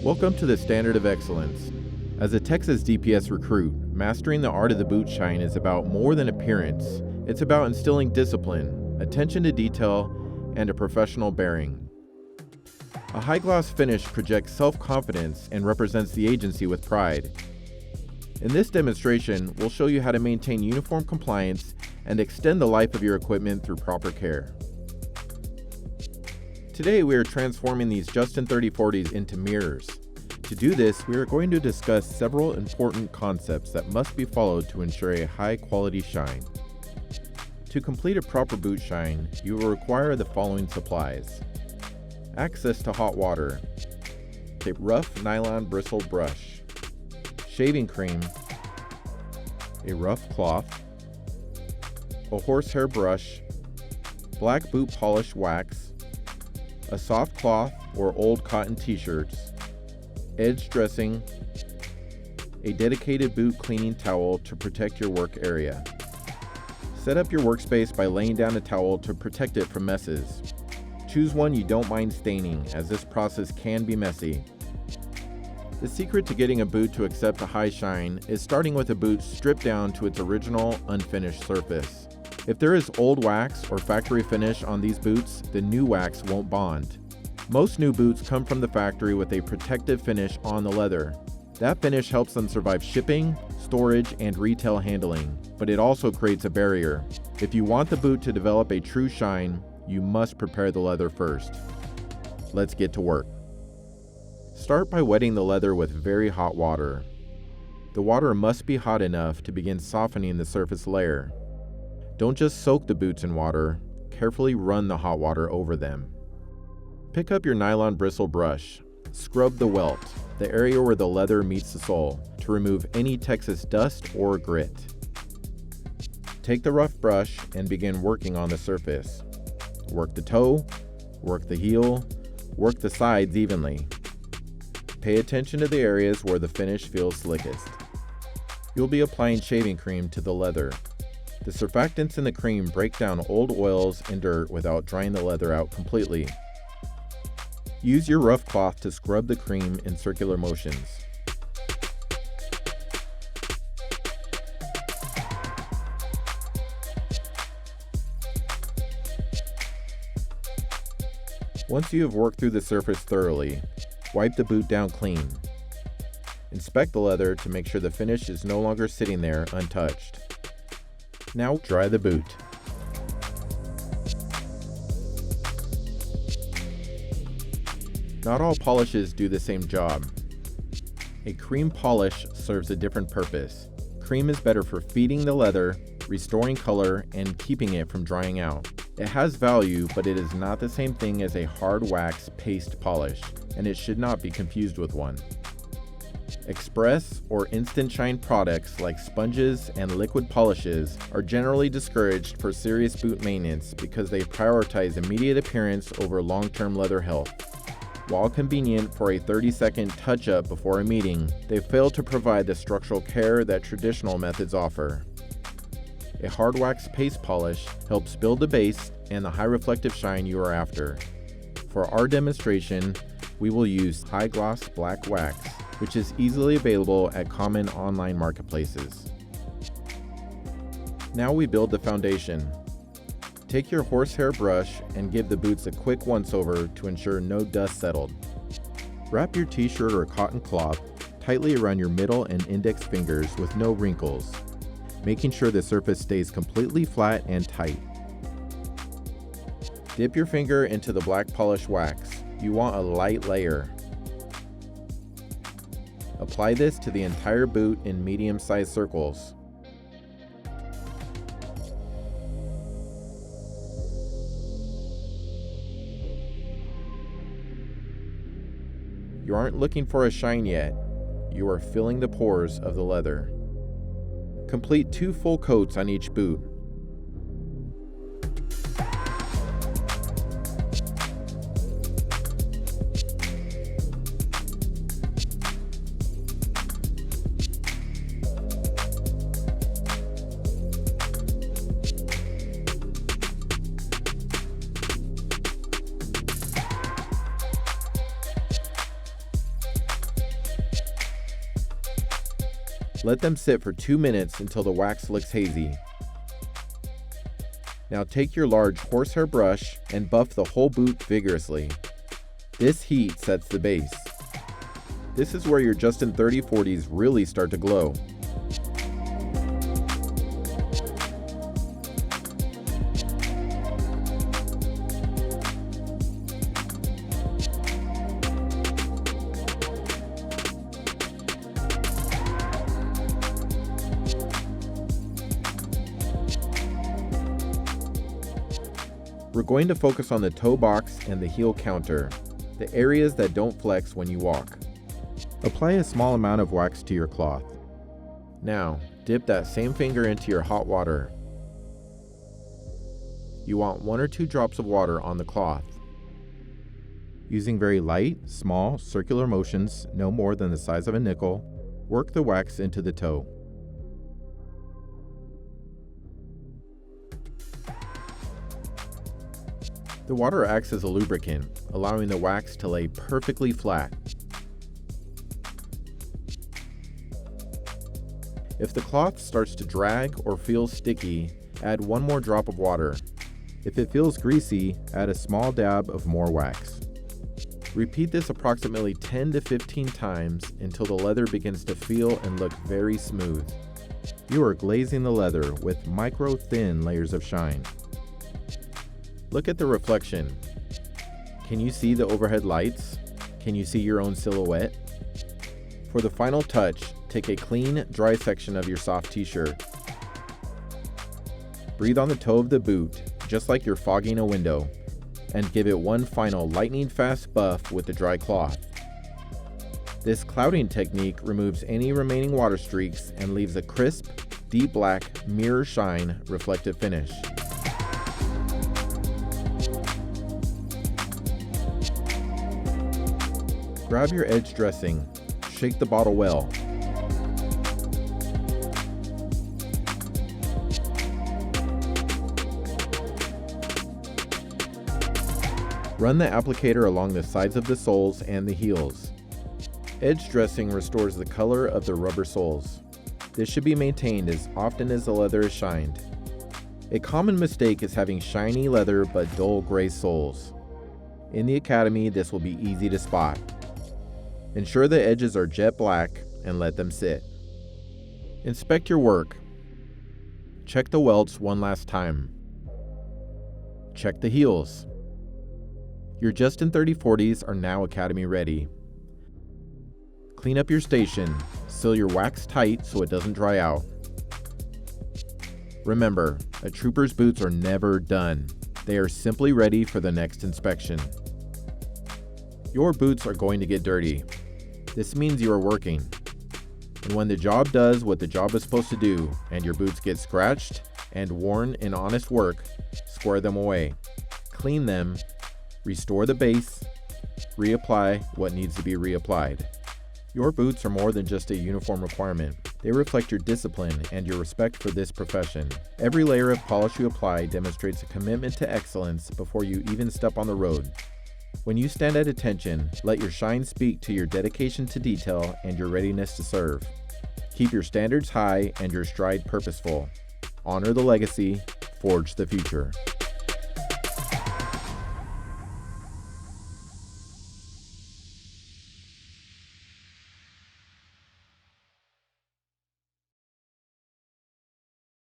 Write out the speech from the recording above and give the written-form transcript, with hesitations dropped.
Welcome to the Standard of Excellence. As a Texas DPS recruit, mastering the art of the boot shine is about more than appearance. It's about instilling discipline, attention to detail, and a professional bearing. A high gloss finish projects self-confidence and represents the agency with pride. In this demonstration, we'll show you how to maintain uniform compliance and extend the life of your equipment through proper care. Today we are transforming these Justin 3040s into mirrors. To do this, we are going to discuss several important concepts that must be followed to ensure a high quality shine. To complete a proper boot shine, you will require the following supplies: access to hot water, a rough nylon bristle brush, shaving cream, a rough cloth, a horsehair brush, black boot polish wax, a soft cloth or old cotton t-shirts, edge dressing, a dedicated boot cleaning towel to protect your work area. Set up your workspace by laying down a towel to protect it from messes. Choose one you don't mind staining, as this process can be messy. The secret to getting a boot to accept a high shine is starting with a boot stripped down to its original unfinished surface. If there is old wax or factory finish on these boots, the new wax won't bond. Most new boots come from the factory with a protective finish on the leather. That finish helps them survive shipping, storage, and retail handling, but it also creates a barrier. If you want the boot to develop a true shine, you must prepare the leather first. Let's get to work. Start by wetting the leather with very hot water. The water must be hot enough to begin softening the surface layer. Don't just soak the boots in water, carefully run the hot water over them. Pick up your nylon bristle brush. Scrub the welt, the area where the leather meets the sole, to remove any Texas dust or grit. Take the rough brush and begin working on the surface. Work the toe, work the heel, work the sides evenly. Pay attention to the areas where the finish feels slickest. You'll be applying shaving cream to the leather. The surfactants in the cream break down old oils and dirt without drying the leather out completely. Use your rough cloth to scrub the cream in circular motions. Once you have worked through the surface thoroughly, wipe the boot down clean. Inspect the leather to make sure the finish is no longer sitting there untouched. Now dry the boot. Not all polishes do the same job. A cream polish serves a different purpose. Cream is better for feeding the leather, restoring color, and keeping it from drying out. It has value, but it is not the same thing as a hard wax paste polish, and it should not be confused with one. Express or instant shine products like sponges and liquid polishes are generally discouraged for serious boot maintenance because they prioritize immediate appearance over long-term leather health. While convenient for a 30-second touch-up before a meeting, they fail to provide the structural care that traditional methods offer. A hard wax paste polish helps build the base and the high reflective shine you are after. For our demonstration, we will use high gloss black wax, which is easily available at common online marketplaces. Now we build the foundation. Take your horsehair brush and give the boots a quick once-over to ensure no dust settled. Wrap your t-shirt or cotton cloth tightly around your middle and index fingers with no wrinkles, making sure the surface stays completely flat and tight. Dip your finger into the black polish wax. You want a light layer. Apply this to the entire boot in medium-sized circles. You aren't looking for a shine yet. You are filling the pores of the leather. Complete 2 full coats on each boot. Let them sit for 2 minutes until the wax looks hazy. Now take your large horsehair brush and buff the whole boot vigorously. This heat sets the base. This is where your Justin 3040s really start to glow. We're going to focus on the toe box and the heel counter, the areas that don't flex when you walk. Apply a small amount of wax to your cloth. Now, dip that same finger into your hot water. You want 1 or 2 drops of water on the cloth. Using very light, small, circular motions, no more than the size of a nickel, work the wax into the toe. The water acts as a lubricant, allowing the wax to lay perfectly flat. If the cloth starts to drag or feel sticky, add 1 more drop of water. If it feels greasy, add a small dab of more wax. Repeat this approximately 10 to 15 times until the leather begins to feel and look very smooth. You are glazing the leather with micro-thin layers of shine. Look at the reflection. Can you see the overhead lights? Can you see your own silhouette? For the final touch, take a clean, dry section of your soft t-shirt. Breathe on the toe of the boot, just like you're fogging a window, and give it one final lightning-fast buff with the dry cloth. This clouding technique removes any remaining water streaks and leaves a crisp, deep black, mirror shine reflective finish. Grab your edge dressing, shake the bottle well. Run the applicator along the sides of the soles and the heels. Edge dressing restores the color of the rubber soles. This should be maintained as often as the leather is shined. A common mistake is having shiny leather but dull gray soles. In the Academy, this will be easy to spot. Ensure the edges are jet black and let them sit. Inspect your work. Check the welts one last time. Check the heels. Your Justin 3040s are now Academy ready. Clean up your station. Seal your wax tight so it doesn't dry out. Remember, a trooper's boots are never done. They are simply ready for the next inspection. Your boots are going to get dirty. This means you are working. And when the job does what the job is supposed to do, and your boots get scratched and worn in honest work, square them away. Clean them, restore the base, reapply what needs to be reapplied. Your boots are more than just a uniform requirement. They reflect your discipline and your respect for this profession. Every layer of polish you apply demonstrates a commitment to excellence before you even step on the road. When you stand at attention, let your shine speak to your dedication to detail and your readiness to serve. Keep your standards high and your stride purposeful. Honor the legacy, forge the future.